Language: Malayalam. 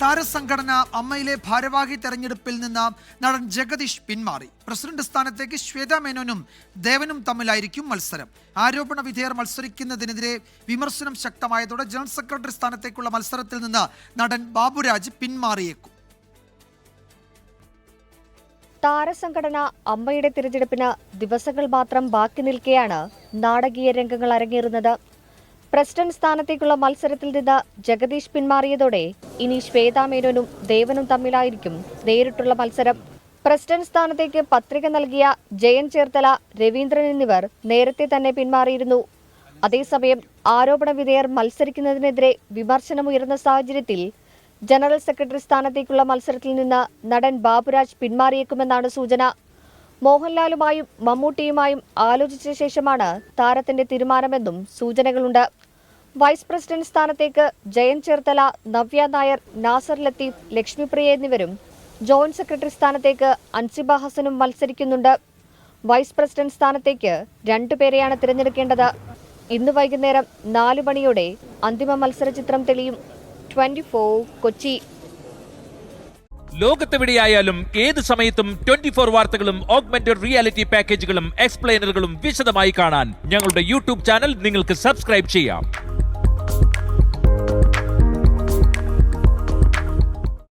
താരസംഘടന അമ്മയിലെ ഭാരവാഹി തെരഞ്ഞെടുപ്പിൽ നിന്ന് നടൻ ജഗദീഷ് പിന്മാറി. പ്രസിഡന്റ് സ്ഥാനത്തേക്ക് ശ്വേതാ മേനോനും ദേവനും തമ്മിലായിരിക്കും മത്സരം. ആരോപണ വിധേയർ മത്സരിക്കുന്നതിനെതിരെ വിമർശനം ശക്തമായതോടെ ജനറൽ സെക്രട്ടറി സ്ഥാനത്തേക്കുള്ള മത്സരത്തിൽ നിന്ന് നടൻ ബാബുരാജ് പിന്മാറിയേക്കും. താരസംഘടന അമ്മയുടെ തിരഞ്ഞെടുപ്പിന് ദിവസങ്ങൾ മാത്രം ബാക്കി നിൽക്കെയാണ് നാടകീയ രംഗങ്ങൾ അരങ്ങേറുന്നത്. പ്രസിഡന്റ് സ്ഥാനത്തേക്കുള്ള മത്സരത്തിൽ നിന്ന് ജഗദീഷ് പിന്മാറിയതോടെ ഇനി ശ്വേതാ മേനോനും ദേവനും തമ്മിലായിരിക്കും നേരിട്ടുള്ള മത്സരം. പ്രസിഡന്റ് സ്ഥാനത്തേക്ക് പത്രിക നൽകിയ ജയൻ ചേർത്തല, രവീന്ദ്രൻ എന്നിവർ നേരത്തെ തന്നെ പിന്മാറിയിരുന്നു. അതേസമയം ആരോപണ വിധേയർ മത്സരിക്കുന്നതിനെതിരെ വിമർശനമുയർന്ന സാഹചര്യത്തിൽ ജനറൽ സെക്രട്ടറി സ്ഥാനത്തേക്കുള്ള മത്സരത്തിൽ നിന്ന് നടൻ ബാബുരാജ് പിന്മാറിയേക്കുമെന്നാണ് സൂചന. മോഹൻലാലുമായും മമ്മൂട്ടിയുമായും ആലോചിച്ച ശേഷമാണ് താരത്തിന്റെ തീരുമാനമെന്നും സൂചനകളുണ്ട്. വൈസ് പ്രസിഡന്റ് സ്ഥാനത്തേക്ക് ജയൻ ചേർത്തല, നവ്യ നായർ, നാസർ ലത്തീഫ്, ലക്ഷ്മിപ്രിയ എന്നിവരും ജോയിന്റ് സെക്രട്ടറി സ്ഥാനത്തേക്ക് അൻസിബ ഹസനും മത്സരിക്കുന്നുണ്ട്. വൈസ് പ്രസിഡന്റ് സ്ഥാനത്തേക്ക് 2 പേരെയാണ് തിരഞ്ഞെടുക്കേണ്ടത്. ഇന്ന് വൈകുന്നേരം 4 മണിയോടെ അന്തിമ മത്സര ചിത്രം തെളിയും. 24 കൊച്ചി. ലോകത്തെവിടെയായാലും ഏത് സമയത്തും 24 വാർത്തകളും ഓഗ്മെന്റഡ് റിയാലിറ്റി പാക്കേജുകളും എക്സ്പ്ലെയിനറുകളും വിശദമായി കാണാൻ ഞങ്ങളുടെ യൂട്യൂബ് ചാനൽ നിങ്ങൾക്ക് സബ്സ്ക്രൈബ് ചെയ്യാം.